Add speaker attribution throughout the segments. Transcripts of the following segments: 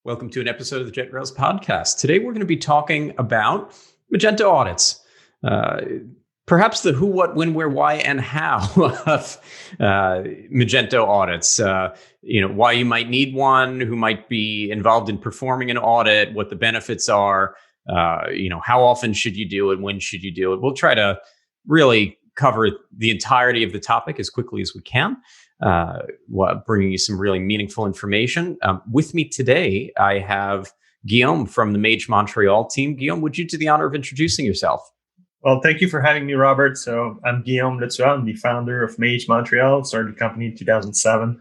Speaker 1: Welcome to an episode of the JetRails podcast. Today, we're going to be talking about Magento audits. Perhaps the who, what, when, where, why, and how of Magento audits. Why you might need one, who might be involved in performing an audit, what the benefits are, how often should you do it, when should you do it. We'll try to really cover the entirety of the topic as quickly as we can. Bringing you some really meaningful information. With me today, I have Guillaume from the Mage Montreal team. Guillaume, would you do the honor of introducing yourself?
Speaker 2: Well, thank you for having me, Robert. So I'm Guillaume. I'm the founder of Mage Montreal. Started the company in 2007.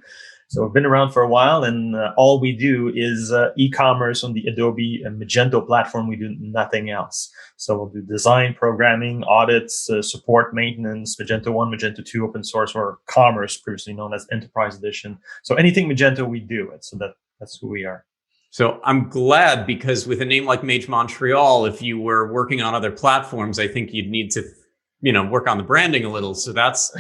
Speaker 2: So I've been around for a while, and all we do is e-commerce on the Adobe and Magento platform. We do nothing else. So we'll do design, programming, audits, support, maintenance, Magento 1, Magento 2, open source, or commerce, previously known as Enterprise Edition. So anything Magento, we do it. So that's who we are.
Speaker 1: So I'm glad, because with a name like Mage Montreal, if you were working on other platforms, I think you'd need to, work on the branding a little. So that's...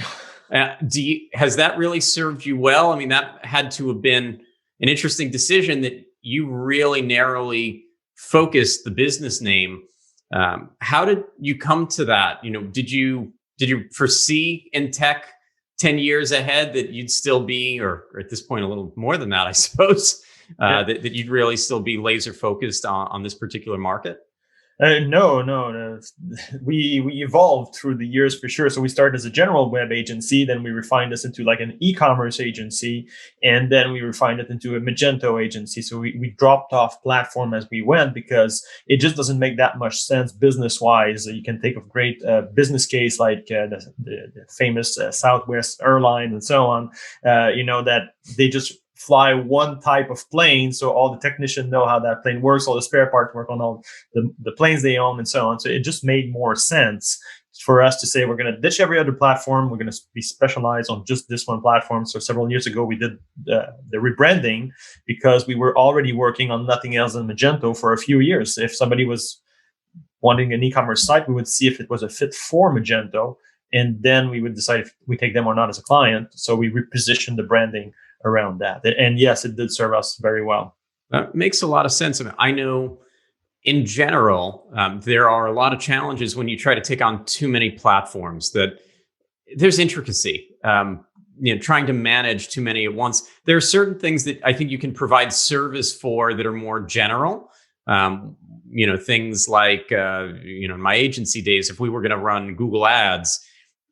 Speaker 1: has that really served you well? I mean, that had to have been an interesting decision that you really narrowly focused the business name. How did you come to that? Did you foresee in tech 10 years ahead that you'd still be, or at this point, a little more than that, I suppose, that you'd really still be laser focused on this particular market?
Speaker 2: No. We evolved through the years for sure. So we started as a general web agency, then we refined this into like an e-commerce agency, and then we refined it into a Magento agency. So we dropped off platform as we went because it just doesn't make that much sense business-wise. You can think of great business case like the famous Southwest Airlines and so on, that they just fly one type of plane, so all the technicians know how that plane works, all the spare parts work on all the planes they own, and so on. So it just made more sense for us to say we're going to ditch every other platform. We're going to be specialized on just this one platform. So several years ago, we did the rebranding because we were already working on nothing else than Magento for a few years. If somebody was wanting an e-commerce site, we would see if it was a fit for Magento, and then we would decide if we take them or not as a client. So we repositioned the branding around that. And yes, it did serve us very well.
Speaker 1: That makes a lot of sense. I know in general, there are a lot of challenges when you try to take on too many platforms, that there's intricacy, trying to manage too many at once. There are certain things that I think you can provide service for that are more general. Things like, in my agency days, if we were going to run Google Ads,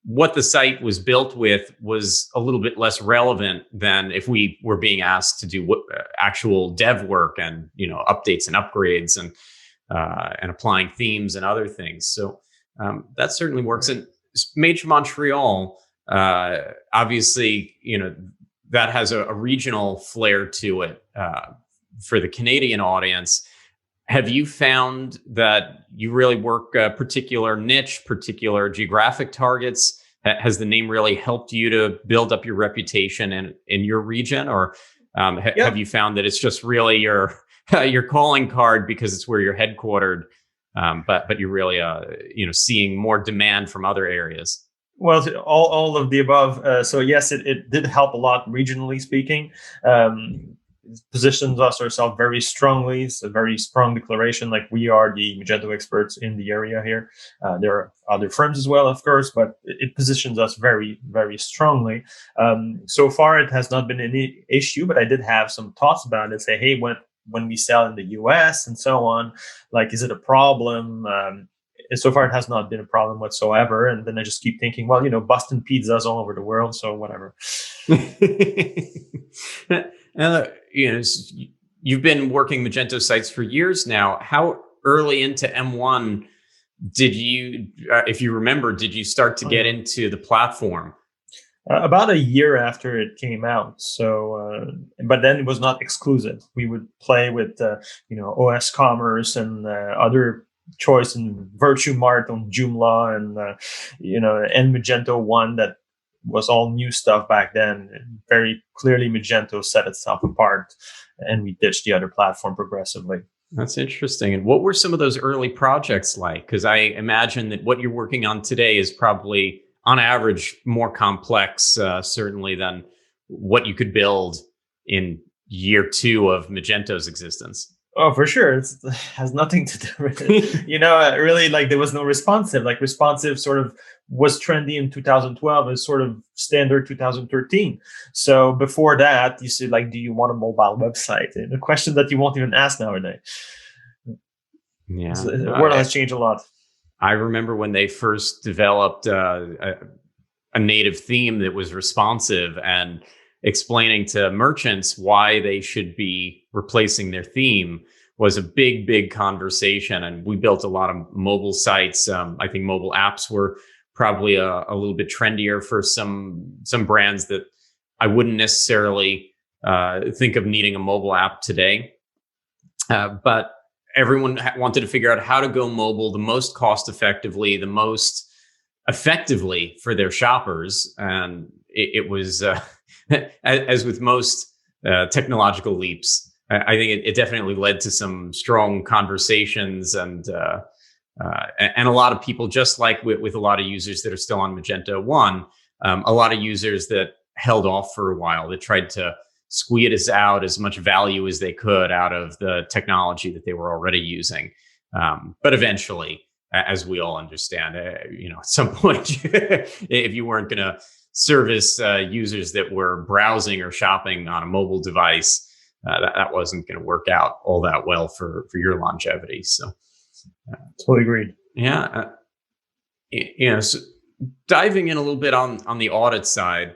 Speaker 1: what the site was built with was a little bit less relevant than if we were being asked to do actual dev work and updates and upgrades and applying themes and other things. So that certainly works. And Mage Montreal, obviously, that has a regional flair to it for the Canadian audience. Have you found that you really work a particular niche, particular geographic targets? Has the name really helped you to build up your reputation in your region? Or have you found that it's just really your calling card because it's where you're headquartered, but you're really seeing more demand from other areas?
Speaker 2: Well, all of the above. So yes, it did help a lot regionally speaking. Positions ourselves very strongly. It's a very strong declaration, like we are the Magento experts in the area here. There are other firms as well, of course, but it positions us very, very strongly. So far, it has not been any issue, but I did have some thoughts about it. Say, hey, when we sell in the US and so on, like, is it a problem? And so far, it has not been a problem whatsoever. And then I just keep thinking, well, Boston pizzas all over the world, so whatever.
Speaker 1: You've been working Magento sites for years now. How early into M1 did you, if you remember, did you start to get into the platform?
Speaker 2: About a year after it came out. So, but then it was not exclusive. We would play with, OS Commerce and other choice in Virtue Mart on Joomla and Magento 1 that was all new stuff back then. Very clearly, Magento set itself apart, and we ditched the other platform progressively.
Speaker 1: That's interesting. And what were some of those early projects like? Because I imagine that what you're working on today is probably, on average, more complex, certainly, than what you could build in year 2 of Magento's existence.
Speaker 2: Oh, for sure. It has nothing to do with it. Really, like, there was no responsive. Like, responsive sort of was trendy in 2012 as sort of standard 2013. So before that, you said, like, do you want a mobile website? And a question that you won't even ask nowadays.
Speaker 1: Yeah.
Speaker 2: The world has changed a lot.
Speaker 1: I remember when they first developed a native theme that was responsive, and explaining to merchants why they should be replacing their theme was a big conversation. And we built a lot of mobile sites. I think mobile apps were probably a little bit trendier for some brands that I wouldn't necessarily think of needing a mobile app today. But everyone wanted to figure out how to go mobile the most cost effectively, the most effectively for their shoppers. And it was, as with most technological leaps, I think it definitely led to some strong conversations and a lot of people, just like with a lot of users that are still on Magento 1, a lot of users that held off for a while, that tried to squeeze out as much value as they could out of the technology that they were already using. But eventually, as we all understand, at some point, if you weren't going to service users that were browsing or shopping on a mobile device, that wasn't going to work out all that well for your longevity. So,
Speaker 2: totally agreed.
Speaker 1: Yeah, so diving in a little bit on the audit side,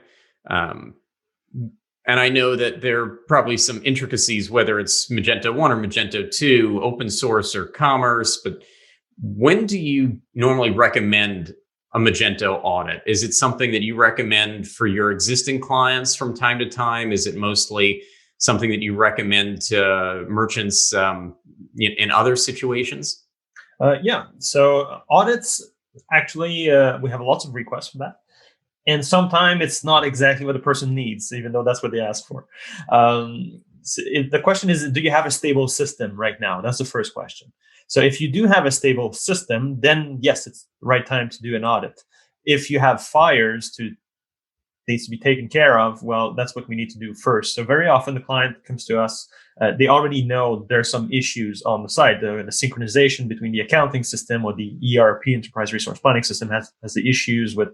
Speaker 1: and I know that there are probably some intricacies, whether it's Magento 1 or Magento 2, open source or commerce, but when do you normally recommend a Magento audit? Is it something that you recommend for your existing clients from time to time? Is it mostly something that you recommend to merchants in other situations?
Speaker 2: Yeah. So audits, actually, we have lots of requests for that. And sometimes it's not exactly what the person needs, even though that's what they ask for. So the question is, do you have a stable system right now? That's the first question. So if you do have a stable system, then yes, it's the right time to do an audit. If you have fires needs to be taken care of, well, that's what we need to do first. So very often the client comes to us, they already know there's some issues on the side. The synchronization between the accounting system or the ERP, Enterprise Resource Planning System, has the issues with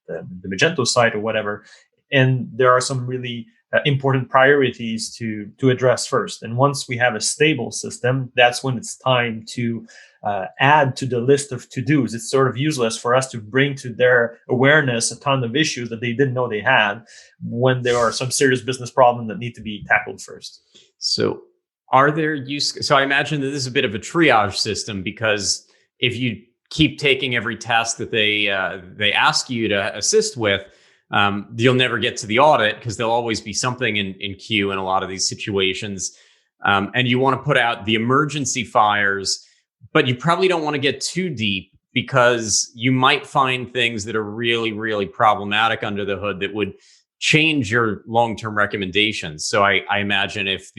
Speaker 2: the Magento site or whatever. And there are some really important priorities to address first. And once we have a stable system, that's when it's time to add to the list of to-dos. It's sort of useless for us to bring to their awareness a ton of issues that they didn't know they had when there are some serious business problems that need to be tackled first.
Speaker 1: So are there so I imagine that this is a bit of a triage system, because if you keep taking every task that they ask you to assist with, you'll never get to the audit, because there'll always be something in queue in a lot of these situations. And you want to put out the emergency fires, but you probably don't want to get too deep, because you might find things that are really, really problematic under the hood that would change your long-term recommendations. So I imagine if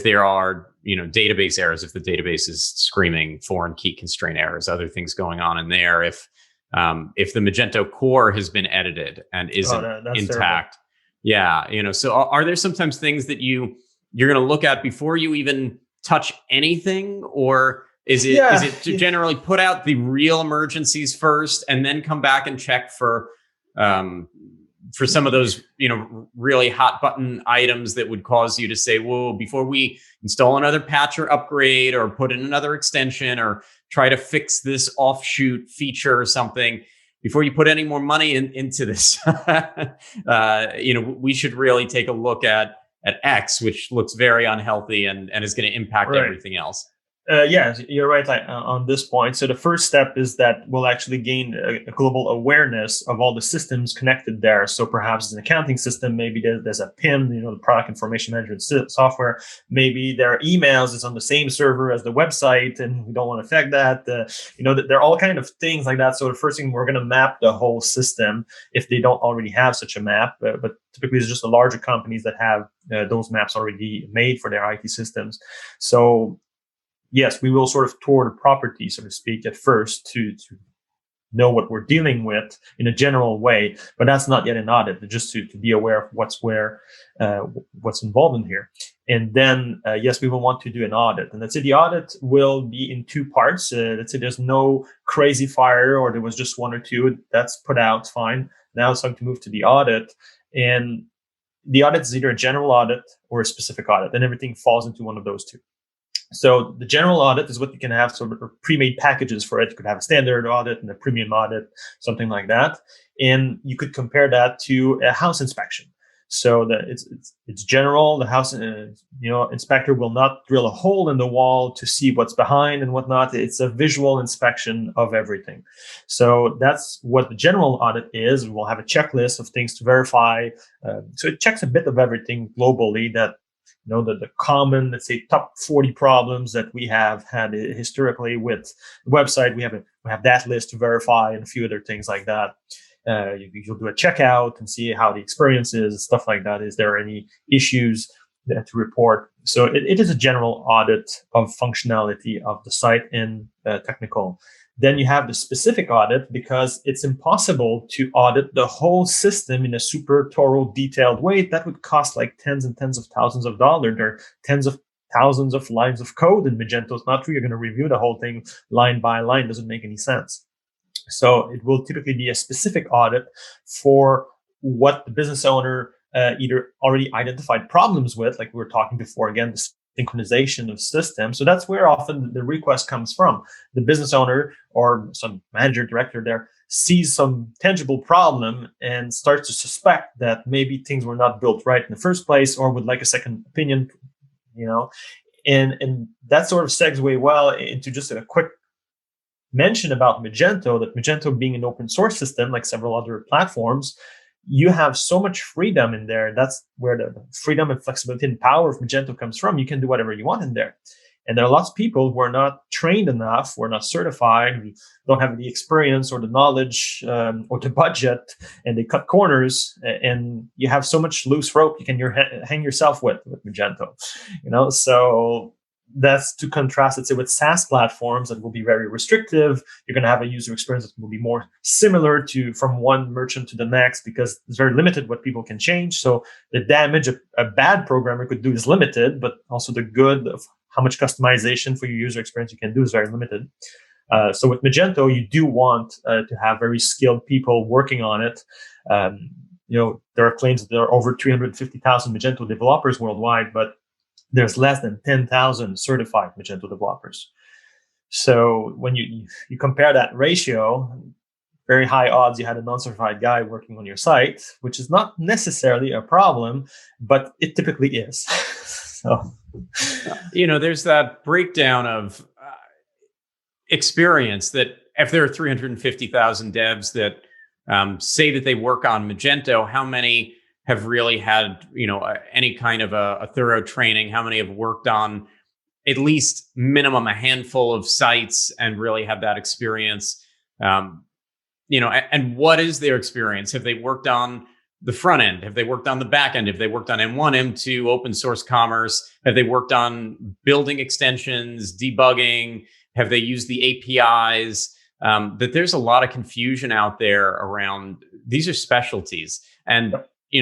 Speaker 1: there are database errors, if the database is screaming foreign key constraint errors, other things going on in there, if the Magento core has been edited and isn't intact. Terrible. Yeah. So are there sometimes things that you're going to look at before you even touch anything, or is it to generally put out the real emergencies first and then come back and check for some of those, really hot button items that would cause you to say, whoa, before we install another patch or upgrade or put in another extension or try to fix this offshoot feature or something, before you put any more money into this, we should really take a look at X, which looks very unhealthy and is going to impact everything else.
Speaker 2: Yeah, you're right on this point. So the first step is that we'll actually gain a global awareness of all the systems connected there. So perhaps an accounting system, maybe there's a PIM, the product information management software. Maybe their emails is on the same server as the website, and we don't want to affect that. There are all kind of things like that. So the first thing, we're going to map the whole system if they don't already have such a map. But typically, it's just the larger companies that have those maps already made for their IT systems. So yes, we will sort of tour the property, so to speak, at first to know what we're dealing with in a general way, but that's not yet an audit. Just to be aware of what's involved in here. And then, yes, we will want to do an audit. And let's say the audit will be in two parts. Let's say there's no crazy fire, or there was just one or two that's put out, fine. Now it's time to move to the audit. And the audit is either a general audit or a specific audit, and everything falls into one of those two. So the general audit is what you can have sort of pre-made packages for it. You could have a standard audit and a premium audit, something like that. And you could compare that to a house inspection. So that it's general. The house inspector will not drill a hole in the wall to see what's behind and whatnot. It's a visual inspection of everything. So that's what the general audit is. We'll have a checklist of things to verify. So it checks a bit of everything globally that, the common, let's say, top 40 problems that we have had historically with the website. We have that list to verify and a few other things like that. You'll do a checkout and see how the experience is, stuff like that. Is there any issues to report? So it is a general audit of functionality of the site and technical. Then you have the specific audit, because it's impossible to audit the whole system in a super thorough, detailed way. That would cost like tens and tens of thousands of dollars. There are tens of thousands of lines of code in Magento. It's not true you're going to review the whole thing line by line. It doesn't make any sense. So it will typically be a specific audit for what the business owner either already identified problems with, like we were talking before, again, the synchronization of systems. So that's where often the request comes from. The business owner or some manager, director there sees some tangible problem and starts to suspect that maybe things were not built right in the first place, or would like a second opinion, and that sort of segues well into just a quick mention about Magento, that Magento being an open source system, like several other platforms, you have so much freedom in there. That's where the freedom and flexibility and power of Magento comes from. You can do whatever you want in there. And there are lots of people who are not trained enough, who are not certified, who don't have the experience or the knowledge or the budget, and they cut corners. And you have so much loose rope you can hang yourself with Magento. So that's to contrast, let's say, with SaaS platforms that will be very restrictive. You're going to have a user experience that will be more similar to from one merchant to the next, because it's very limited what people can change. So the damage a bad programmer could do is limited, but also the good of how much customization for your user experience you can do is very limited. So with Magento, you do want to have very skilled people working on it. There are claims that there are over 350,000 Magento developers worldwide, but there's less than 10,000 certified Magento developers. So when you compare that ratio, very high odds you had a non-certified guy working on your site, which is not necessarily a problem, but it typically is. So,
Speaker 1: there's that breakdown of experience that if there are 350,000 devs that say that they work on Magento, how many have really had, any kind of a thorough training? How many have worked on at least minimum a handful of sites and really have that experience? And what is their experience? Have they worked on the front end? Have they worked on the back end? Have they worked on M1, M2, open source commerce? Have they worked on building extensions, debugging? Have they used the APIs? That there's a lot of confusion out there around, these are specialties. And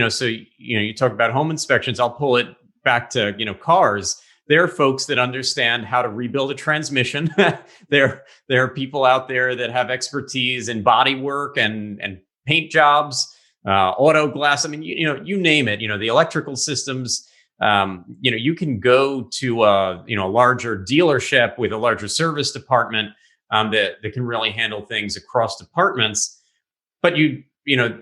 Speaker 1: so, you talk about home inspections. I'll pull it back to, cars. There are folks that understand how to rebuild a transmission. There are people out there that have expertise in body work and paint jobs, auto glass. I mean, you name it, the electrical systems. You can go to a larger dealership with a larger service department that can really handle things across departments. But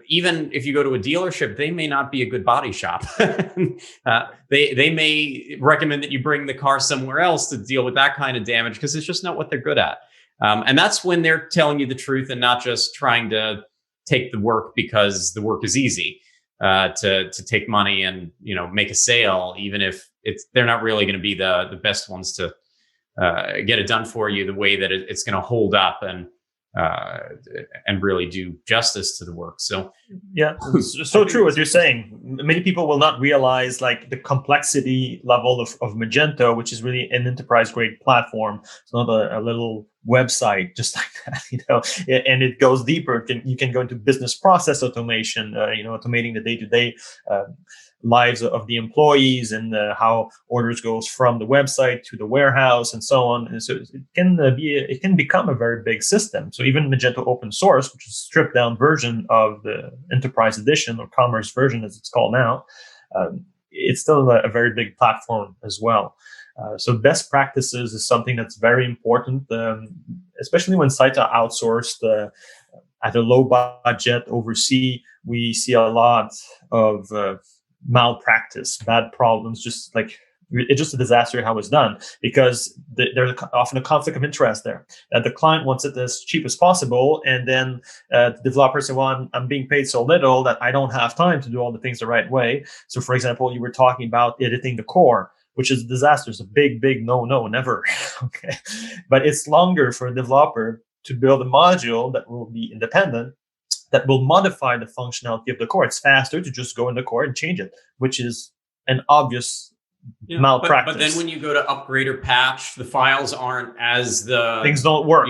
Speaker 1: even if you go to a dealership, they may not be a good body shop. They may recommend that you bring the car somewhere else to deal with that kind of damage, because it's just not what they're good at. And that's when they're telling you the truth and not just trying to take the work because the work is easy, to take money and make a sale, even if they're not really going to be the best ones to get it done for you the way that it's going to hold up. And and really do justice to the work. So
Speaker 2: yeah, it's so true what you're saying. Many people will not realize like the complexity level of Magento, which is really an enterprise grade platform. It's not a little website just like that, and it goes deeper. You can go into business process automation, automating the day-to-day lives of the employees, and how orders goes from the website to the warehouse and so on. And so it can become a very big system. So even Magento open source, which is a stripped down version of the enterprise edition or commerce version as it's called now, it's still a very big platform as well. So best practices is something that's very important, especially when sites are outsourced at a low budget overseas. We see a lot of malpractice, bad problems, just like it's just a disaster how it's done, because there's often a conflict of interest there. The client wants it as cheap as possible, and then the developer says, well, I'm being paid so little that I don't have time to do all the things the right way. So for example, you were talking about editing the core, which is a disaster. It's a big no, never. Okay. But it's longer for a developer to build a module that will be independent, that will modify the functionality of the core. It's faster to just go in the core and change it, which is an obvious malpractice.
Speaker 1: But then when you go to upgrade or patch, the files aren't as
Speaker 2: things don't work.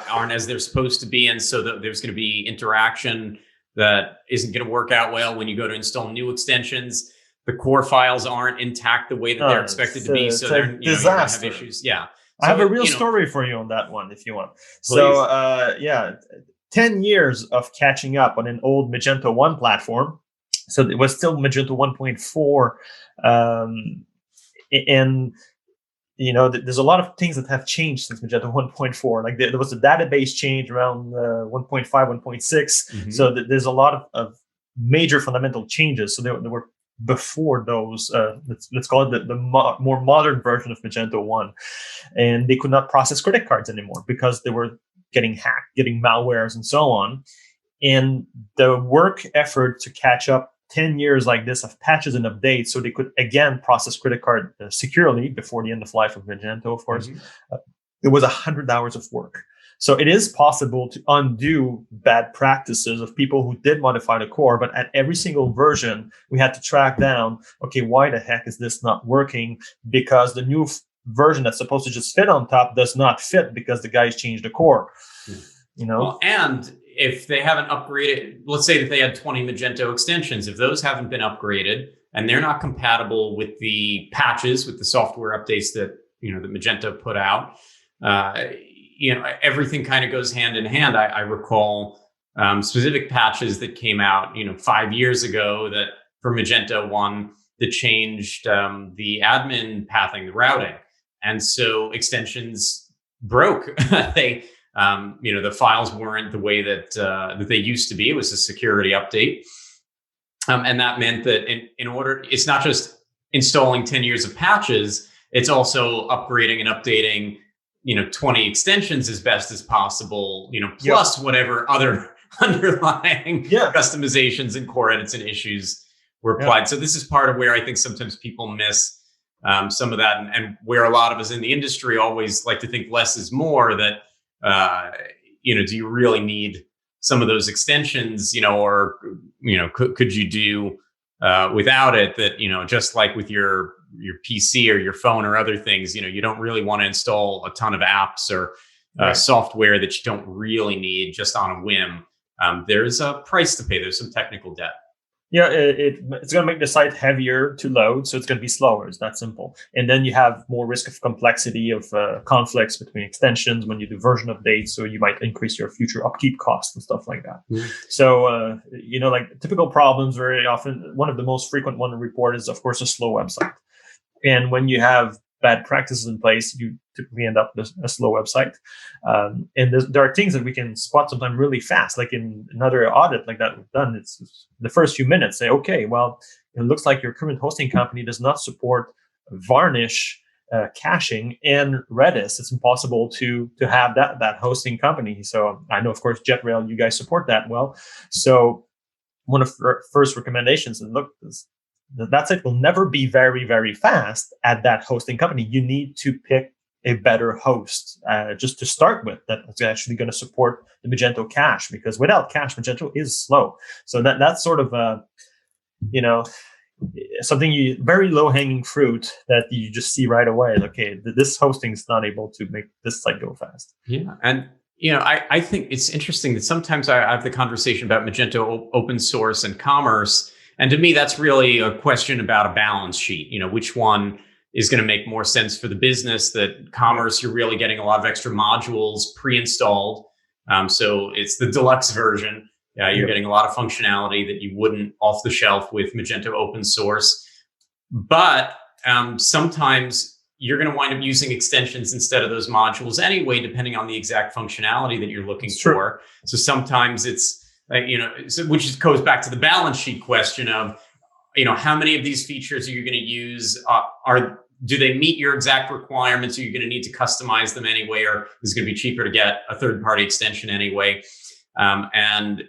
Speaker 1: Aren't as they're supposed to be, and so there's going to be interaction that isn't going to work out well when you go to install new extensions. The core files aren't intact the way that they're expected to be, so they're
Speaker 2: disaster.
Speaker 1: Have issues. Yeah,
Speaker 2: I have a real story for you on that one if you want. Please. So 10 years of catching up on an old Magento 1 platform. So it was still Magento 1.4. And, there's a lot of things that have changed since Magento 1.4. Like there was a database change around 1.5, 1.6. Mm-hmm. So there's a lot of major fundamental changes. So there were before those, let's call it the more modern version of Magento 1. And they could not process credit cards anymore because they were getting hacked, getting malwares and so on. And the work effort to catch up 10 years like this of patches and updates so they could again process credit card securely before the end of life of Magento, of course, it was 100 hours of work. So it is possible to undo bad practices of people who did modify the core, but at every single version, we had to track down, okay, why the heck is this not working? Because the new version that's supposed to just fit on top does not fit because the guys changed the core.
Speaker 1: Well, and if they haven't upgraded, let's say that they had 20 Magento extensions, if those haven't been upgraded and they're not compatible with the patches, with the software updates that that Magento put out, everything kind of goes hand in hand. I recall specific patches that came out 5 years ago that for Magento 1 that changed the admin pathing, the routing. And so extensions broke. They, the files weren't the way that they used to be. It was a security update. And that meant that in order, it's not just installing 10 years of patches, it's also upgrading and updating, 20 extensions as best as possible, plus whatever other underlying customizations and core edits and issues were applied. So this is part of where I think sometimes people miss some of that, and where a lot of us in the industry always like to think less is more. That do you really need some of those extensions? Or could you do without it? That just like with your PC or your phone or other things, you don't really want to install a ton of apps or software that you don't really need just on a whim. There's a price to pay. There's some technical debt.
Speaker 2: Yeah, it's going to make the site heavier to load, so it's going to be slower. It's that simple. And then you have more risk of complexity of conflicts between extensions when you do version updates, so you might increase your future upkeep costs and stuff like that. Mm-hmm. So, like typical problems very often, one of the most frequent one to report is, of course, a slow website. And when you have bad practices in place, you typically end up with a slow website. And there are things that we can spot sometimes really fast, like in another audit like that we've done. It's the first few minutes say, okay, well, it looks like your current hosting company does not support Varnish caching and Redis. It's impossible to have that hosting company. So I know, of course, JetRail, you guys support that well. So one of our first recommendations is, look, that site will never be very, very fast at that hosting company. You need to pick a better host just to start with that's actually going to support the Magento cache, because without cache, Magento is slow. So that's sort of something very low hanging fruit that you just see right away. Okay, this hosting is not able to make this site go fast.
Speaker 1: Yeah, and I think it's interesting that sometimes I have the conversation about Magento open source and commerce, and to me that's really a question about a balance sheet. Which one is going to make more sense for the business? That commerce, you're really getting a lot of extra modules pre-installed, so it's the deluxe version. You're getting a lot of functionality that you wouldn't off the shelf with Magento open source. But sometimes you're going to wind up using extensions instead of those modules anyway, depending on the exact functionality that you're looking for. So sometimes it's, which goes back to the balance sheet question of, how many of these features are you going to use? Do they meet your exact requirements? Are you going to need to customize them anyway? Or is it going to be cheaper to get a third-party extension anyway? And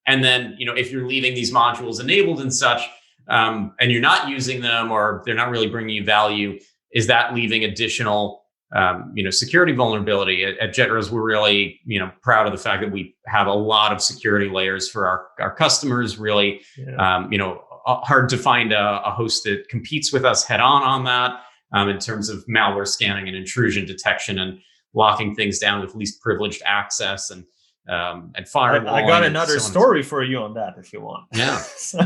Speaker 1: then, if you're leaving these modules enabled and such, and you're not using them, or they're not really bringing you value, is that leaving additional, security vulnerability? At Jetros, we're really, proud of the fact that we have a lot of security layers for our customers. Really, hard to find a host that competes with us head on that, in terms of malware scanning and intrusion detection and locking things down with least privileged access and firewalling.
Speaker 2: I got another story for you on that if you want.
Speaker 1: Yeah. So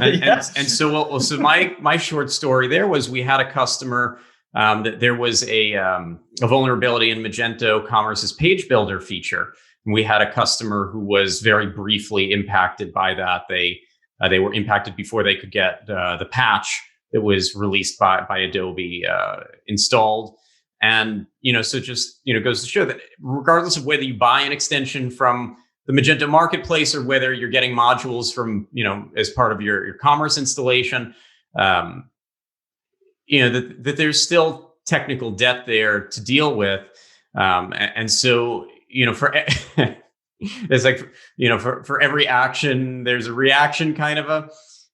Speaker 1: my short story there was, we had a customer that there was a vulnerability in Magento Commerce's page builder feature. And we had a customer who was very briefly impacted by that. They were impacted before they could get the patch that was released by Adobe installed. And, so just, goes to show that regardless of whether you buy an extension from the Magento marketplace or whether you're getting modules from, as part of your commerce installation, that there's still technical debt there to deal with. And so, for it's like, for every action, there's a reaction kind of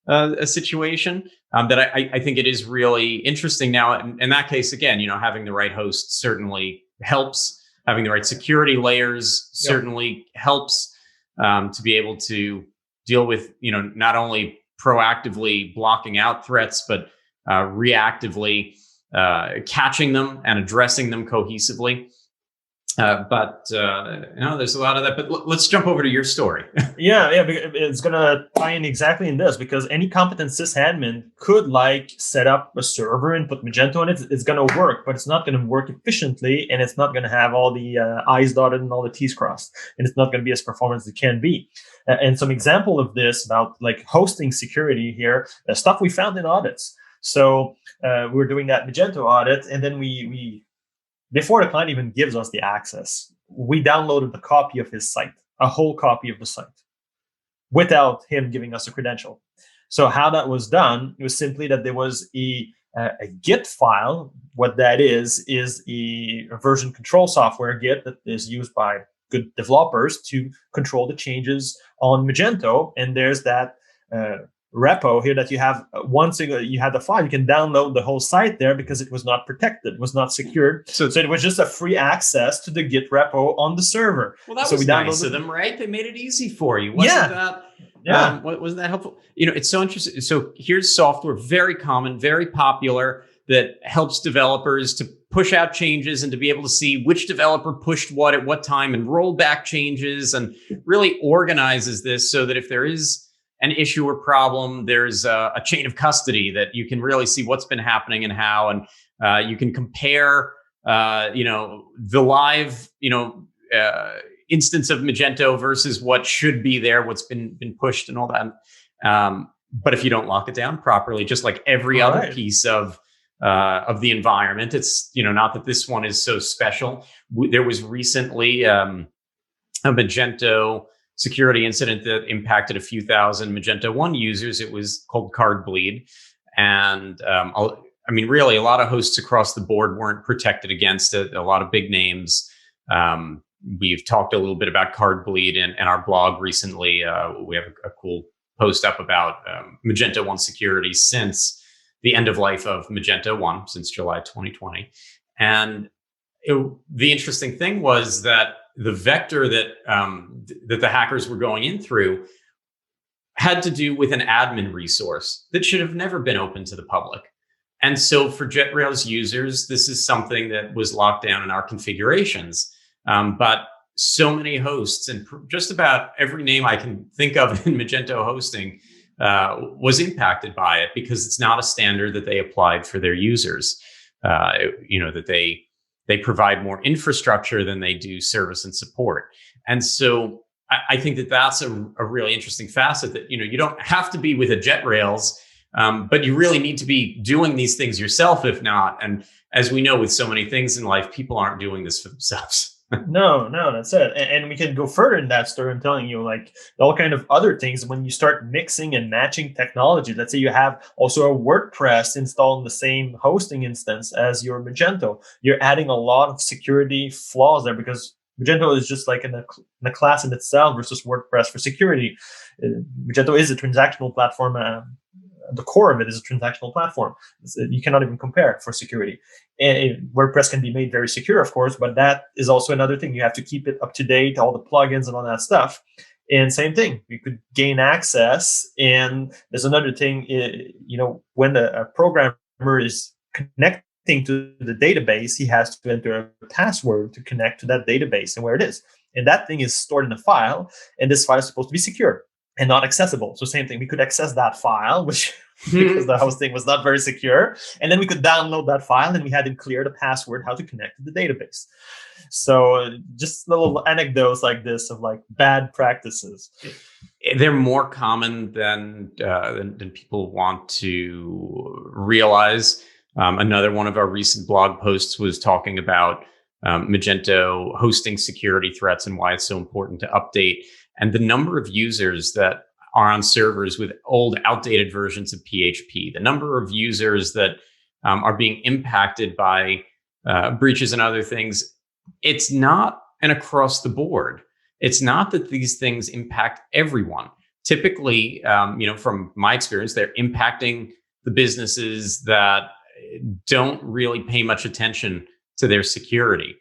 Speaker 1: a situation that I think it is really interesting now. In that case, again, having the right host certainly helps. Having the right security layers certainly helps, to be able to deal with, not only proactively blocking out threats, but reactively catching them and addressing them cohesively. But there's a lot of that. But let's jump over to your story.
Speaker 2: Yeah, it's gonna tie in exactly in this, because any competent sysadmin could set up a server and put Magento on it. It's gonna work, but it's not gonna work efficiently, and it's not gonna have all the I's dotted and all the T's crossed, and it's not gonna be as performant as it can be. And some example of this about hosting security here, stuff we found in audits. So we're doing that Magento audit, and then we before the client even gives us the access, we downloaded the copy of his site, a whole copy of the site, without him giving us a credential. So how that was done, it was simply that there was a Git file. What that is a version control software, Git, that is used by good developers to control the changes on Magento. And there's that repo here that you have. Once you have the file, you can download the whole site there, because it was not protected, was not secured. So it was just a free access to the Git repo on the server.
Speaker 1: Well, that was nice of them, right? They made it easy for you. Wasn't that helpful? It's so interesting. So here's software, very common, very popular, that helps developers to push out changes and to be able to see which developer pushed what at what time and roll back changes, and really organizes this so that if there is an issue or problem, there's a chain of custody that you can really see what's been happening and how, and you can compare, the live, instance of Magento versus what should be there, what's been pushed and all that. But if you don't lock it down properly, just like every other piece of the environment, it's, not that this one is so special. There was recently a Magento security incident that impacted a few thousand Magento 1 users. It was called Cardbleed. And really, a lot of hosts across the board weren't protected against it. A lot of big names. We've talked a little bit about Cardbleed in our blog recently. We have a cool post up about Magento 1 security since the end of life of Magento 1, since July 2020. And the interesting thing was that the vector that that the hackers were going in through had to do with an admin resource that should have never been open to the public. And so for JetRails users, this is something that was locked down in our configurations. But so many hosts, and just about every name I can think of in Magento hosting was impacted by it, because it's not a standard that they applied for their users. That they provide more infrastructure than they do service and support. And so I think that that's a really interesting facet, that, you don't have to be with a JetRails, but you really need to be doing these things yourself, if not. And as we know, with so many things in life, people aren't doing this for themselves.
Speaker 2: No, that's it. And we can go further in that story. I'm telling you, like, all kind of other things. When you start mixing and matching technology, let's say you have also a WordPress installed in the same hosting instance as your Magento, you're adding a lot of security flaws there, because Magento is just like in a class in itself versus WordPress for security. Magento is a transactional platform. The core of it is a transactional platform. You cannot even compare for security. And WordPress can be made very secure, of course, but that is also another thing. You have to keep it up to date, all the plugins and all that stuff. And same thing, you could gain access. And there's another thing, when a programmer is connecting to the database, he has to enter a password to connect to that database and where it is. And that thing is stored in a file, and this file is supposed to be secure and not accessible. So same thing, we could access that file, which because the hosting was not very secure, and then we could download that file, and we had to clear the password how to connect to the database. So just little anecdotes like this of like bad practices.
Speaker 1: They're more common than people want to realize. Another one of our recent blog posts was talking about Magento hosting security threats and why it's so important to update. And the number of users that are on servers with old, outdated versions of PHP, the number of users that are being impacted by breaches and other things, it's not an across the board. It's not that these things impact everyone. Typically, from my experience, they're impacting the businesses that don't really pay much attention to their security.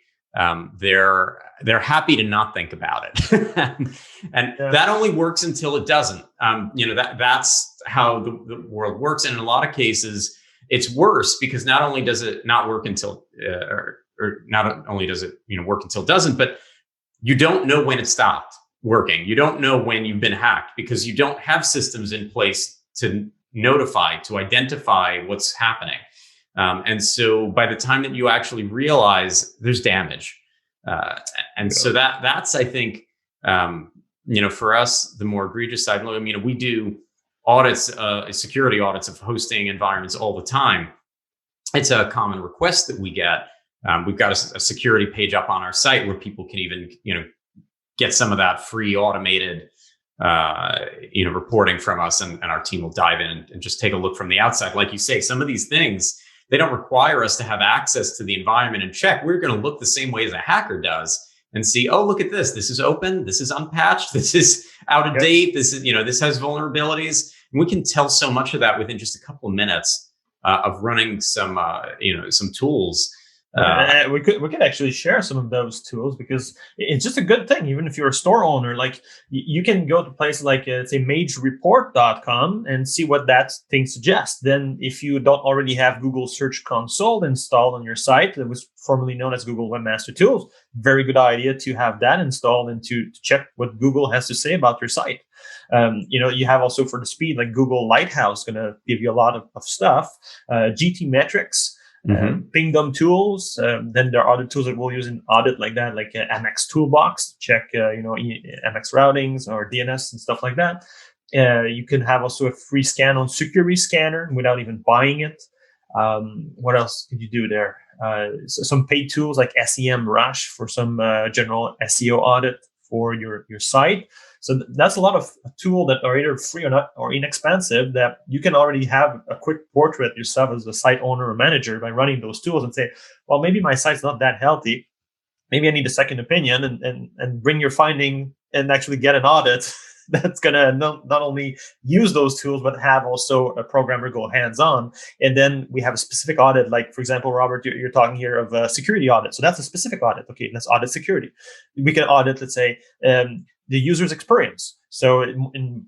Speaker 1: They're happy to not think about it, and that only works until it doesn't. That's how the world works, and in a lot of cases, it's worse, because not only does it not work until, or not only does it work until it doesn't, but you don't know when it stopped working. You don't know when you've been hacked, because you don't have systems in place to notify, to identify what's happening. And so by the time that you actually realize there's damage, so that's, I think, for us, the more egregious side. We do audits, security audits of hosting environments all the time. It's a common request that we get. We've got a security page up on our site where people can even, get some of that free automated, reporting from us, and our team will dive in and just take a look from the outside. Like you say, some of these things, they don't require us to have access to the environment and check. We're going to look the same way as a hacker does and see, oh, look at this. This is open. This is unpatched. This is out of date. This is, this has vulnerabilities. And we can tell so much of that within just a couple of minutes of running some tools.
Speaker 2: We could actually share some of those tools, because it's just a good thing. Even if you're a store owner, like you can go to places like say magereport.com and see what that thing suggests. Then if you don't already have Google Search Console installed on your site, that was formerly known as Google Webmaster Tools, very good idea to have that installed and to check what Google has to say about your site. You have also, for the speed, like Google Lighthouse going to give you a lot of stuff. GT Metrics. Pingdom tools. Then there are other tools that we'll use in Audit like that, like MX Toolbox to check, MX routings or DNS and stuff like that. You can have also a free scan on Security Scanner without even buying it. What else could you do there? So some paid tools like SEMrush for some general SEO audit for your site. So that's a lot of tool that are either free or not, or inexpensive, that you can already have a quick portrait yourself as a site owner or manager by running those tools and say, well, maybe my site's not that healthy. Maybe I need a second opinion, and bring your finding and actually get an audit that's gonna not only use those tools but have also a programmer go hands-on. And then we have a specific audit, like for example, Robert, you're talking here of a security audit. So that's a specific audit. Okay, let's audit security. We can audit, let's say, the user's experience. So in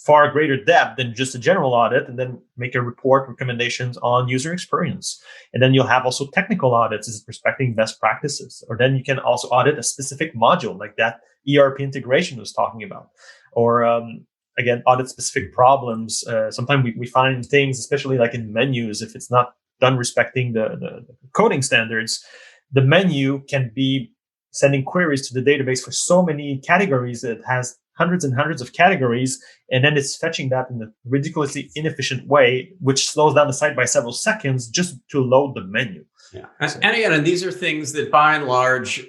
Speaker 2: far greater depth than just a general audit, and then make a report recommendations on user experience. And then you'll have also technical audits, is respecting best practices. Or then you can also audit a specific module, like that ERP integration was talking about. Or again, audit specific problems. Sometimes we find things, especially like in menus, if it's not done respecting the coding standards, the menu can be sending queries to the database for so many categories that it has hundreds and hundreds of categories, and then it's fetching that in a ridiculously inefficient way, which slows down the site by several seconds just to load the menu.
Speaker 1: Yeah, and again, and these are things that by and large,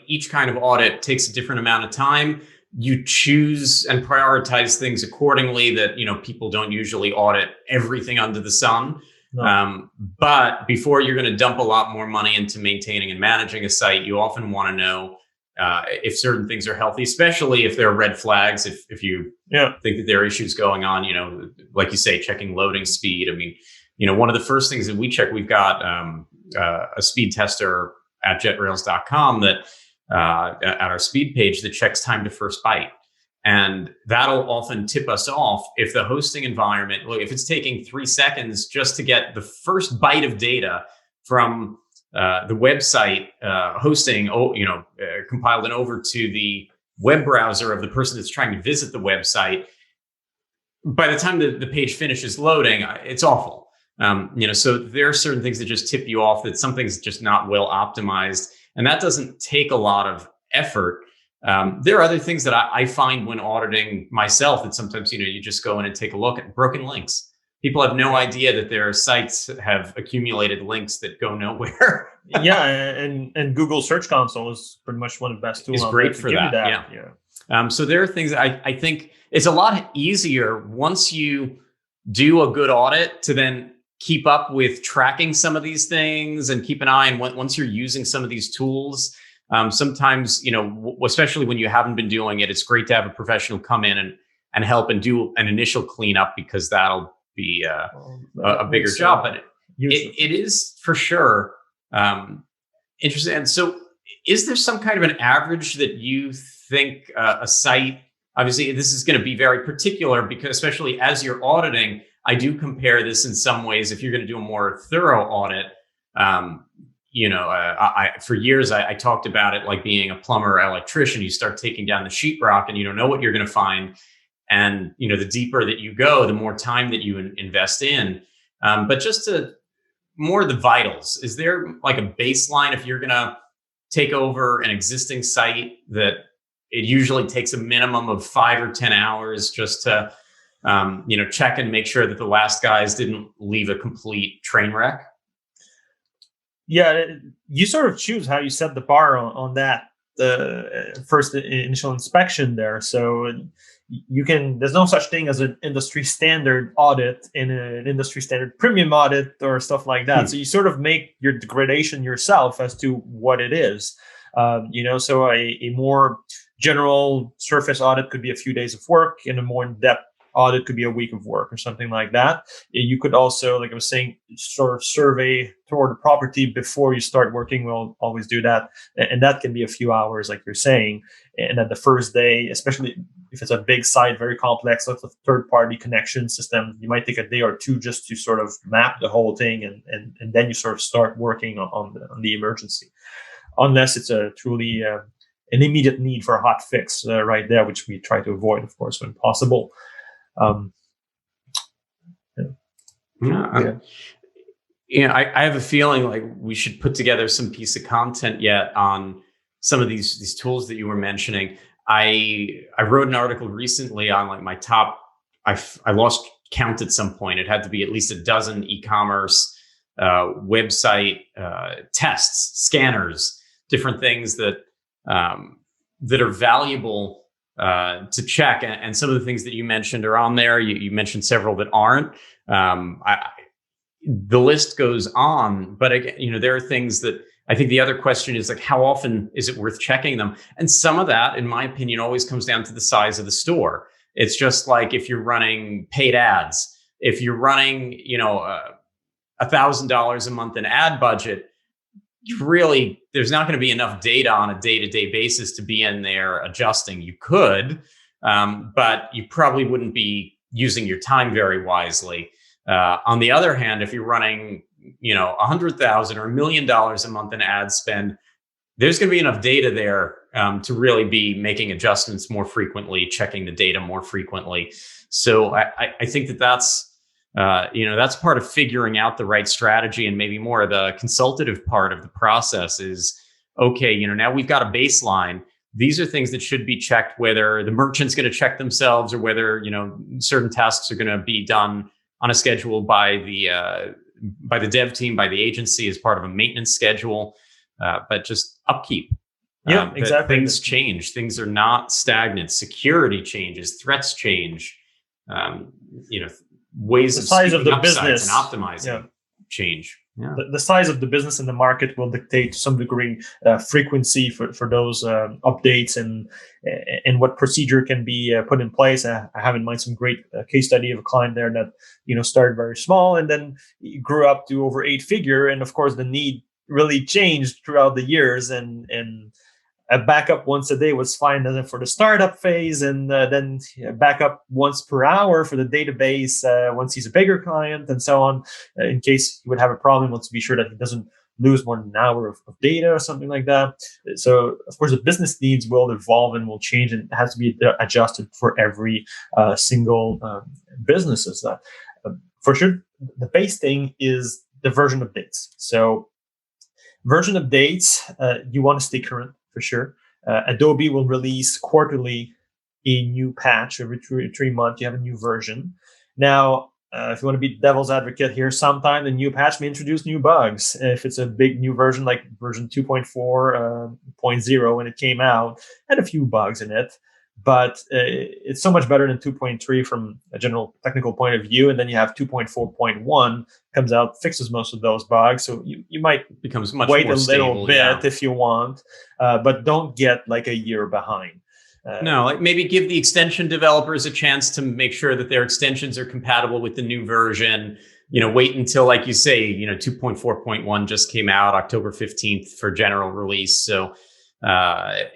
Speaker 1: each kind of audit takes a different amount of time. You choose and prioritize things accordingly. That people don't usually audit everything under the sun. No. But before you're going to dump a lot more money into maintaining and managing a site, you often want to know if certain things are healthy, especially if there are red flags, if you think that there are issues going on, like you say, checking loading speed. I mean, one of the first things that we check, we've got a speed tester at jetrails.com that at our speed page that checks time to first byte. And that'll often tip us off if the hosting environment, if it's taking 3 seconds just to get the first byte of data from the website hosting, compiled and over to the web browser of the person that's trying to visit the website. By the time the page finishes loading, it's awful. So there are certain things that just tip you off that something's just not well optimized, and that doesn't take a lot of effort. There are other things that I find when auditing myself that sometimes, you just go in and take a look at broken links. People have no idea that their sites have accumulated links that go nowhere.
Speaker 2: Yeah, and Google Search Console is pretty much one of the best tools.
Speaker 1: It's great for that. Yeah. So there are things that I think it's a lot easier once you do a good audit to then keep up with tracking some of these things and keep an eye on once you're using some of these tools. Sometimes, especially when you haven't been doing it, it's great to have a professional come in and help and do an initial cleanup, because that'll be a bigger job. But it is for sure interesting. And so is there some kind of an average that you think a site, obviously this is going to be very particular, because especially as you're auditing, I do compare this in some ways. If you're going to do a more thorough audit, for years I talked about it like being a plumber or electrician. You start taking down the sheetrock and you don't know what you're going to find. And, the deeper that you go, the more time that you invest in. But just to more the vitals, is there like a baseline if you're going to take over an existing site that it usually takes a minimum of 5 or 10 hours just to, check and make sure that the last guys didn't leave a complete train wreck?
Speaker 2: Yeah, you sort of choose how you set the bar on that first initial inspection there. So there's no such thing as an industry standard audit and an industry standard premium audit or stuff like that. So you sort of make your gradation yourself as to what it is. So a more general surface audit could be a few days of work, and a more in-depth audit could be a week of work or something like that. You could also, like I was saying, sort of survey toward the property before you start working. We'll always do that. And that can be a few hours, like you're saying. And at the first day, especially if it's a big site, very complex, lots of third-party connection system, you might take a day or two just to sort of map the whole thing. And then you sort of start working on the emergency. Unless it's a truly an immediate need for a hot fix right there, which we try to avoid, of course, when possible.
Speaker 1: I have a feeling like we should put together some piece of content yet on some of these tools that you were mentioning. I wrote an article recently on like my top. I lost count at some point. It had to be at least a dozen e-commerce website tests, scanners, different things that are valuable to check. And some of the things that you mentioned are on there. You mentioned several that aren't. The list goes on, but again, there are things that I think the other question is like, how often is it worth checking them? And some of that, in my opinion, always comes down to the size of the store. It's just like if you're running paid ads, if you're running, $1,000 a month in ad budget, there's not going to be enough data on a day-to-day basis to be in there adjusting. You could, but you probably wouldn't be using your time very wisely. On the other hand, if you're running, $100,000 or $1 million a month in ad spend, there's going to be enough data there to really be making adjustments more frequently, checking the data more frequently. So I think that's part of figuring out the right strategy, and maybe more of the consultative part of the process is, okay, now we've got a baseline. These are things that should be checked, whether the merchant's going to check themselves or whether, certain tasks are going to be done on a schedule by the dev team, by the agency as part of a maintenance schedule, but just upkeep.
Speaker 2: Yeah, exactly.
Speaker 1: Things change. Things are not stagnant. Security changes. Threats change. Ways
Speaker 2: the size of the business
Speaker 1: and optimizing change. Yeah.
Speaker 2: The size of the business and the market will dictate to some degree frequency for those updates and what procedure can be put in place. I have in mind some great case study of a client there that started very small and then grew up to over 8-figure, and of course the need really changed throughout the years, and a backup once a day was fine for the startup phase, and then backup once per hour for the database once he's a bigger client, and so on. In case he would have a problem, wants to be sure that he doesn't lose more than an hour of data or something like that. So, of course, the business needs will evolve and will change, and it has to be adjusted for every single businesses. For sure, the base thing is the version updates. So, version updates, you want to stay current. For sure. Adobe will release quarterly a new patch. Every 3 months, you have a new version. Now, if you want to be devil's advocate here, sometime the new patch may introduce new bugs. If it's a big new version like version 2.4.0 when it came out, had a few bugs in it. But it's so much better than 2.3 from a general technical point of view. And then you have 2.4.1 comes out, fixes most of those bugs. So you might
Speaker 1: becomes much
Speaker 2: wait
Speaker 1: more
Speaker 2: a little
Speaker 1: stable,
Speaker 2: bit if you want, but don't get like a year behind.
Speaker 1: No, like maybe give the extension developers a chance to make sure that their extensions are compatible with the new version. Wait until, like you say, 2.4.1 just came out October 15th for general release. So, that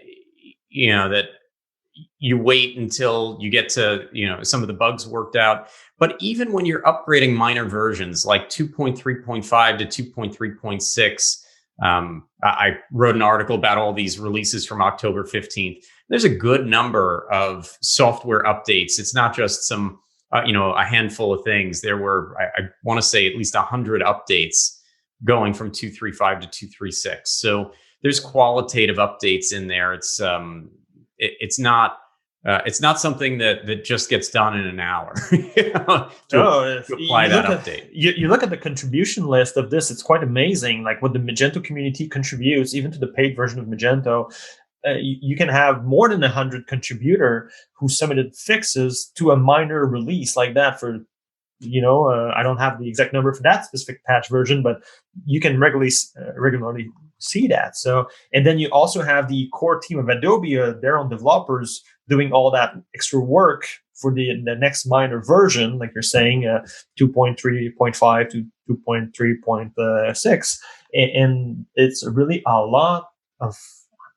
Speaker 1: you wait until you get to, some of the bugs worked out. But even when you're upgrading minor versions like 2.3.5 to 2.3.6, I wrote an article about all these releases from October 15th. There's a good number of software updates. It's not just some, a handful of things. There were, I want to say, at least 100 updates going from 2.3.5 to 2.3.6. So there's qualitative updates in there. It's not something that just gets done in an hour. To apply that update.
Speaker 2: You look at the contribution list of this; it's quite amazing. Like what the Magento community contributes, even to the paid version of Magento. You can have more than 100 contributor who submitted fixes to a minor release like that for. I don't have the exact number for that specific patch version, but you can regularly see that. So, and then you also have the core team of Adobe, their own developers, doing all that extra work for the next minor version, like you're saying, 2.3.5 to 2.3.6, and it's really a lot of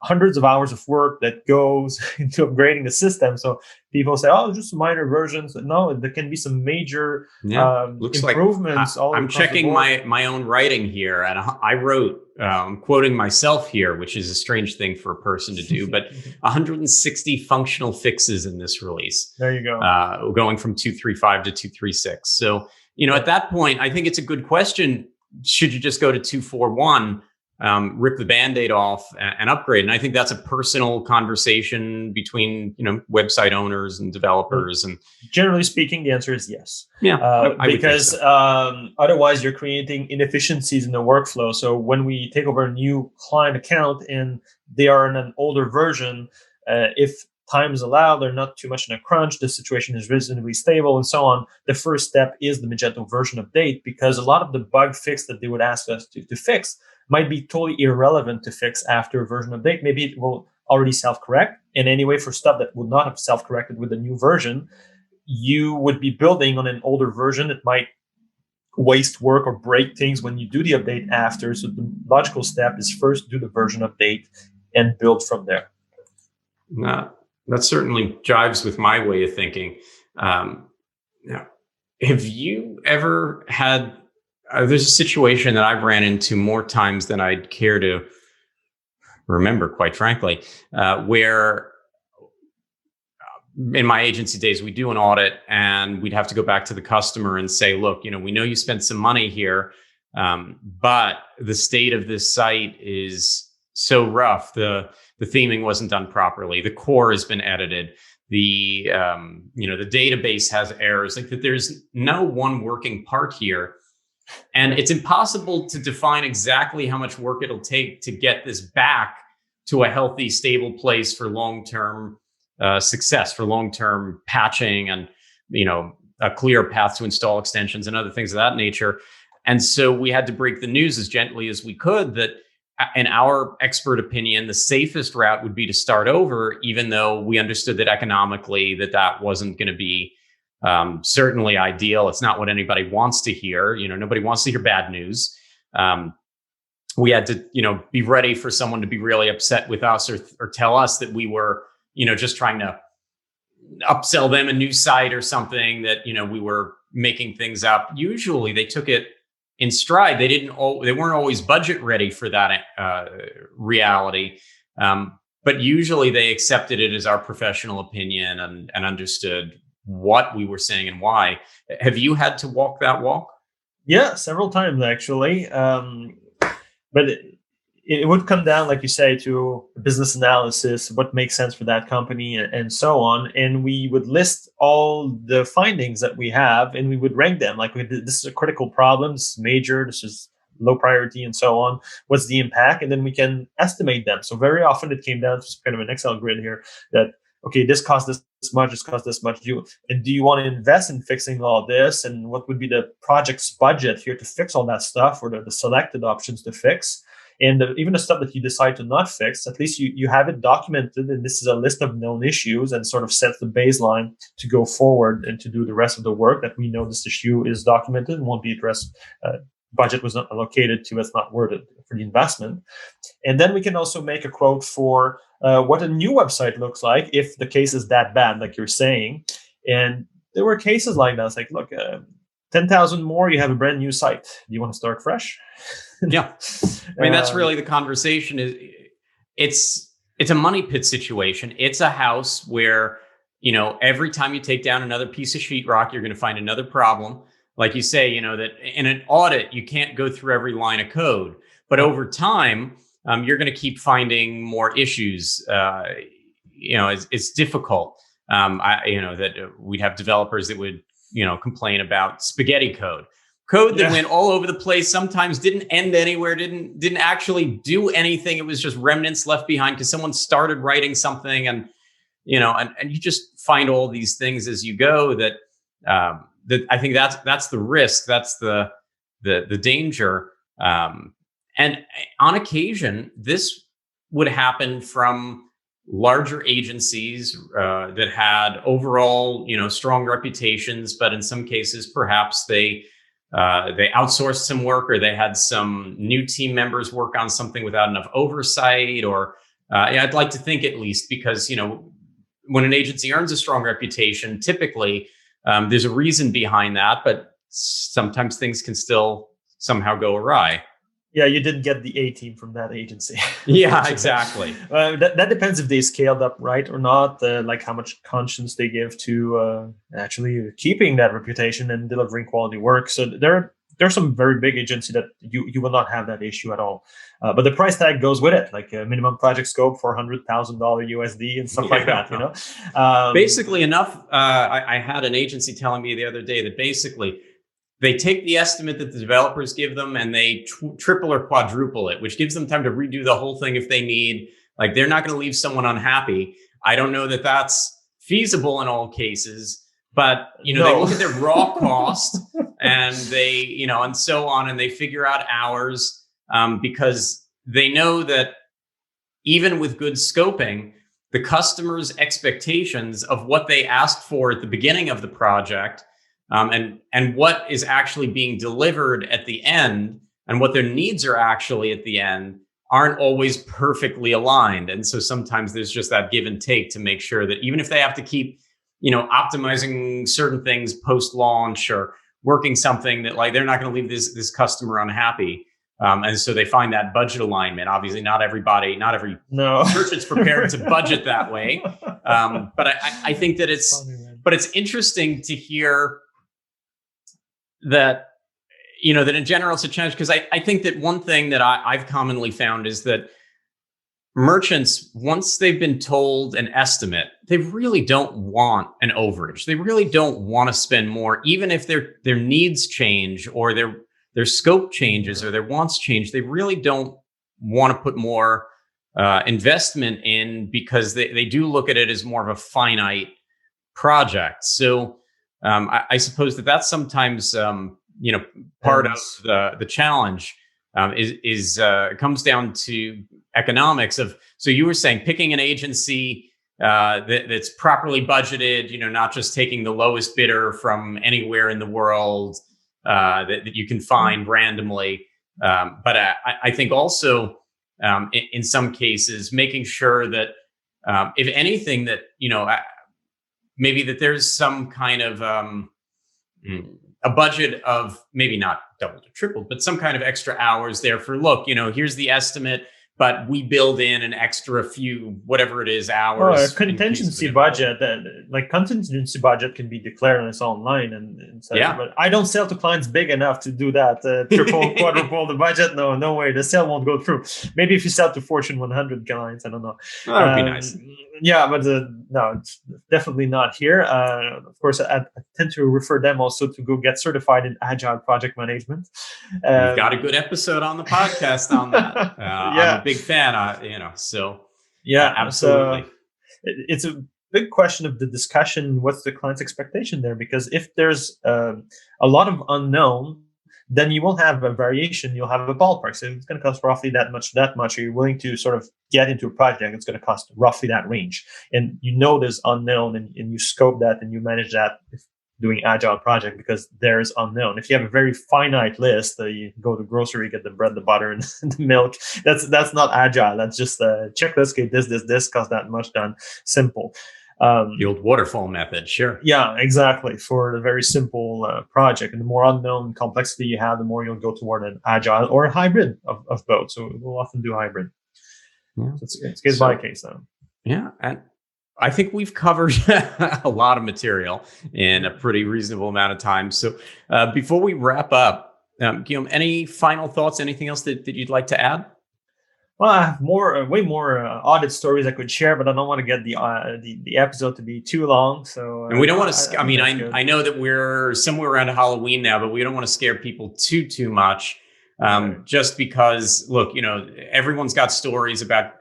Speaker 2: hundreds of hours of work that goes into upgrading the system. So people say, "Oh, just minor versions." No, there can be some major improvements.
Speaker 1: Like I'm checking my own writing here, and I wrote, quoting myself here, which is a strange thing for a person to do, but 160 functional fixes in this release.
Speaker 2: There you go.
Speaker 1: Going from 2.3.5 to 2.3.6. So, at that point, I think it's a good question. Should you just go to 2.4.1? Rip the Band-Aid off and upgrade. And I think that's a personal conversation between, website owners and developers. And
Speaker 2: generally speaking, the answer is yes.
Speaker 1: Yeah,
Speaker 2: because otherwise you're creating inefficiencies in the workflow. So when we take over a new client account and they are in an older version, if time is allowed, they're not too much in a crunch, the situation is reasonably stable and so on, the first step is the Magento version update, because a lot of the bug fix that they would ask us to fix might be totally irrelevant to fix after a version update. Maybe it will already self-correct. And anyway, for stuff that would not have self-corrected with the new version, you would be building on an older version. It might waste work or break things when you do the update after. So the logical step is first do the version update and build from there.
Speaker 1: That certainly jives with my way of thinking. Now, have you ever had, there's a situation that I've ran into more times than I'd care to remember, quite frankly, where in my agency days, we do an audit and we'd have to go back to the customer and say, look, we know you spent some money here, but the state of this site is so rough. The theming wasn't done properly. The core has been edited. The database has errors. Like that, there's no one working part here, and it's impossible to define exactly how much work it'll take to get this back to a healthy, stable place for long-term success, for long-term patching, and a clear path to install extensions and other things of that nature. And so we had to break the news as gently as we could that, in our expert opinion, the safest route would be to start over, even though we understood that economically that wasn't going to be certainly ideal. It's not what anybody wants to hear. Nobody wants to hear bad news. We had to, be ready for someone to be really upset with us or tell us that we were, just trying to upsell them a new site or something, that, we were making things up. Usually they took it in stride. They weren't always budget ready for that reality. But usually they accepted it as our professional opinion and understood what we were saying and why. Have you had to walk that walk?
Speaker 2: Yeah, several times actually. But it would come down, like you say, to business analysis, what makes sense for that company, and so on. And we would list all the findings that we have, and we would rank them. Like, this is a critical problem, this is major, this is low priority, and so on. What's the impact? And then we can estimate them. So very often it came down to kind of an Excel grid here that, okay, this cost this much, this cost this much. Do you want to invest in fixing all this? And what would be the project's budget here to fix all that stuff, or the selected options to fix? And even the stuff that you decide to not fix, at least you have it documented, and this is a list of known issues and sort of sets the baseline to go forward and to do the rest of the work that we know this issue is documented and won't be addressed. Budget was not allocated to, it's not worth it for the investment. And then we can also make a quote for what a new website looks like if the case is that bad, like you're saying. And there were cases like that. It's like, look, 10,000 more, you have a brand new site. Do you want to start fresh?
Speaker 1: Yeah. I mean, that's really the conversation. It's a money pit situation. It's a house where, every time you take down another piece of sheetrock, you're going to find another problem. Like you say, that in an audit, you can't go through every line of code, but over time, you're going to keep finding more issues. It's difficult. That we'd have developers that would, complain about spaghetti code that went all over the place. Sometimes didn't end anywhere, didn't actually do anything. It was just remnants left behind because someone started writing something, and and you just find all these things as you go. That I think that's the risk. That's the danger. And on occasion, this would happen from larger agencies that had overall, strong reputations, but in some cases, perhaps they outsourced some work, or they had some new team members work on something without enough oversight. Or I'd like to think, at least, because when an agency earns a strong reputation, typically there's a reason behind that, but sometimes things can still somehow go awry.
Speaker 2: Yeah, you didn't get the A team from that agency.
Speaker 1: Yeah, exactly.
Speaker 2: That depends if they scaled up right or not, like how much conscience they give to actually keeping that reputation and delivering quality work. So there are some very big agencies that you will not have that issue at all. But the price tag goes with it, like a minimum project scope, $400,000 USD and stuff like that.
Speaker 1: Basically enough. I had an agency telling me the other day that basically they take the estimate that the developers give them and they triple or quadruple it, which gives them time to redo the whole thing if they need. Like, they're not going to leave someone unhappy. I don't know that that's feasible in all cases, but they look at their raw cost and they, and so on, and they figure out hours. because they know that even with good scoping, the customer's expectations of what they asked for at the beginning of the project, and what is actually being delivered at the end, and what their needs are actually at the end, aren't always perfectly aligned. And so sometimes there's just that give and take to make sure that even if they have to keep, optimizing certain things post-launch or working something that, like, they're not going to leave this customer unhappy. And so they find that budget alignment. Obviously, not every merchant's prepared to budget that way. But I think that it's interesting to hear that, that in general it's a challenge, because I think that one thing that I've commonly found is that merchants, once they've been told an estimate, they really don't want an overage. They really don't want to spend more, even if their needs change or their scope changes or their wants change. They really don't want to put more investment in, because they do look at it as more of a finite project. So I suppose that's sometimes part of the challenge is comes down to economics of. So you were saying picking an agency that's properly budgeted, not just taking the lowest bidder from anywhere in the world that you can find randomly. But I think also in some cases making sure that if anything that, maybe that there's some kind of a budget of maybe not doubled or tripled, but some kind of extra hours there for, look, here's the estimate, but we build in an extra few, whatever it is, hours.
Speaker 2: Or a contingency budget. Contingency budget can be declared on its own line, and so,
Speaker 1: yeah.
Speaker 2: But I don't sell to clients big enough to do that. Triple, quadruple the budget. No way. The sale won't go through. Maybe if you sell to Fortune 100 clients, I don't know.
Speaker 1: That would be nice.
Speaker 2: Yeah, but no, it's definitely not here. Of course, I tend to refer them also to go get certified in Agile project management.
Speaker 1: We've got a good episode on the podcast on that. I'm a big fan. So
Speaker 2: yeah,
Speaker 1: absolutely.
Speaker 2: So it's a big question of the discussion. What's the client's expectation there? Because if there's a lot of unknown, then you won't have a variation. You'll have a ballpark. So it's going to cost roughly that much. Are you willing to sort of get into a project? It's going to cost roughly that range. And there's unknown, and you scope that and you manage that doing agile project, because there's unknown. If you have a very finite list, you go to grocery, get the bread, the butter, and the milk. That's not agile. That's just a checklist. Okay, this costs that much, done. Simple.
Speaker 1: The old waterfall method, sure.
Speaker 2: Yeah, exactly. For a very simple project, and the more unknown complexity you have, the more you'll go toward an agile or a hybrid of both. So we'll often do hybrid. Yeah. So it's case by case, though.
Speaker 1: Yeah, and I think we've covered a lot of material in a pretty reasonable amount of time. So before we wrap up, Guillaume, any final thoughts? Anything else that you'd like to add?
Speaker 2: Well, I have way more audit stories I could share, but I don't want to get the episode to be too long. So,
Speaker 1: and we don't want to. I know that we're somewhere around Halloween now, but we don't want to scare people too much. Just because, look, everyone's got stories about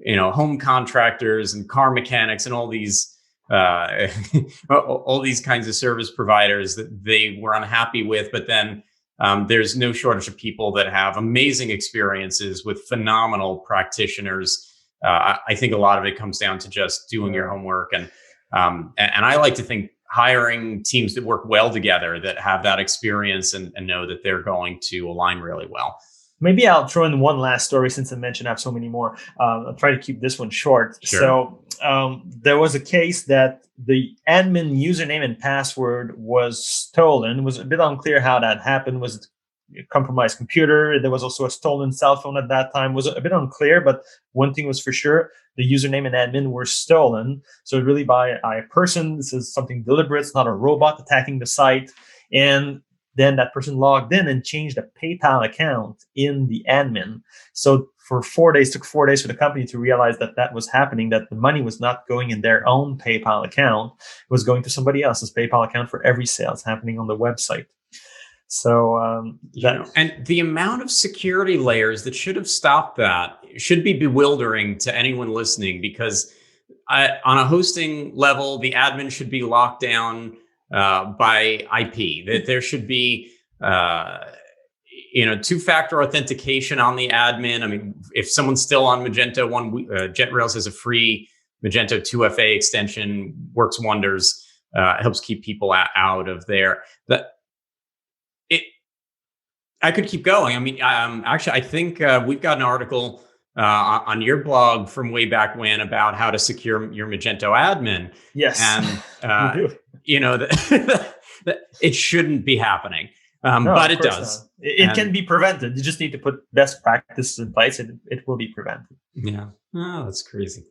Speaker 1: home contractors and car mechanics and all these kinds of service providers that they were unhappy with, but then. There's no shortage of people that have amazing experiences with phenomenal practitioners. I think a lot of it comes down to just doing your homework, and I like to think hiring teams that work well together, that have that experience and know that they're going to align really well.
Speaker 2: Maybe I'll throw in one last story, since I mentioned I have so many more. I'll try to keep this one short.
Speaker 1: Sure.
Speaker 2: So there was a case that the admin username and password was stolen. It was a bit unclear how that happened. Was it a compromised computer? There was also a stolen cell phone at that time. It was a bit unclear, but one thing was for sure: the username and admin were stolen. So really by a person. This is something deliberate. It's not a robot attacking the site. And then that person logged in and changed a PayPal account in the admin. So for 4 days, took 4 days for the company to realize that was happening, that the money was not going in their own PayPal account. It was going to somebody else's PayPal account for every sale. It's happening on the website. So
Speaker 1: and the amount of security layers that should have stopped that should be bewildering to anyone listening, because on a hosting level, the admin should be locked down by IP. That there should be, two-factor authentication on the admin. I mean, if someone's still on Magento, JetRails has a free Magento 2FA extension, works wonders, helps keep people out of there. I could keep going. I mean, actually, I think we've got an article on your blog from way back when about how to secure your Magento admin.
Speaker 2: Yes,
Speaker 1: and it shouldn't be happening,
Speaker 2: no,
Speaker 1: but it does.
Speaker 2: Not. It can be prevented. You just need to put best practices in place, and it will be prevented.
Speaker 1: Yeah, oh, that's crazy.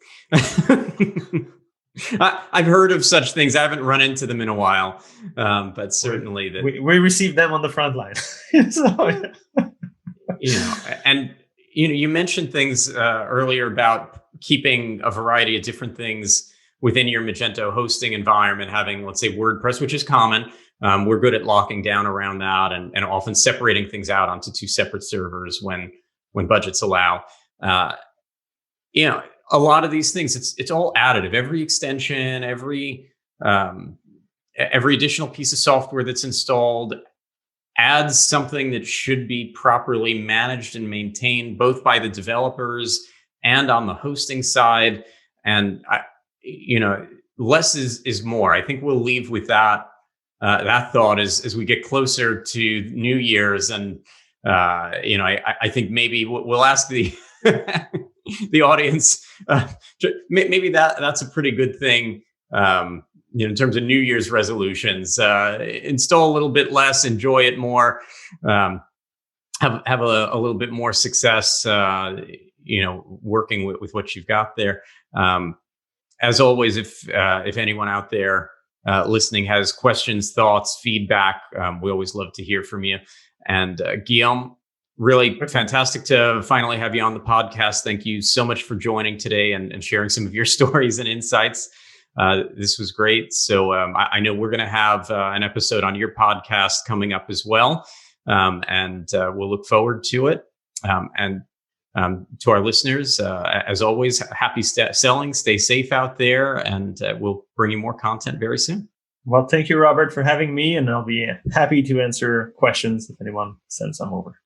Speaker 1: I've heard of such things. I haven't run into them in a while, but certainly that
Speaker 2: we receive them on the front line. So,
Speaker 1: and you mentioned things earlier about keeping a variety of different things within your Magento hosting environment, having, let's say, WordPress, which is common. We're good at locking down around that, and often separating things out onto two separate servers when budgets allow. A lot of these things, it's all additive. Every extension, every additional piece of software that's installed adds something that should be properly managed and maintained, both by the developers and on the hosting side. And less is more. I think we'll leave with that thought as we get closer to New Year's, and I think maybe we'll ask the the audience. Maybe that's a pretty good thing. In terms of New Year's resolutions, install a little bit less, enjoy it more, have a little bit more success. Working with what you've got there. As always, if anyone out there listening has questions, thoughts, feedback, we always love to hear from you. And Guillaume, really fantastic to finally have you on the podcast. Thank you so much for joining today and sharing some of your stories and insights. This was great. So I know we're going to have an episode on your podcast coming up as well. And we'll look forward to it. And to our listeners, as always, happy selling, stay safe out there, and we'll bring you more content very soon.
Speaker 2: Well, thank you, Robert, for having me, and I'll be happy to answer questions if anyone sends them over.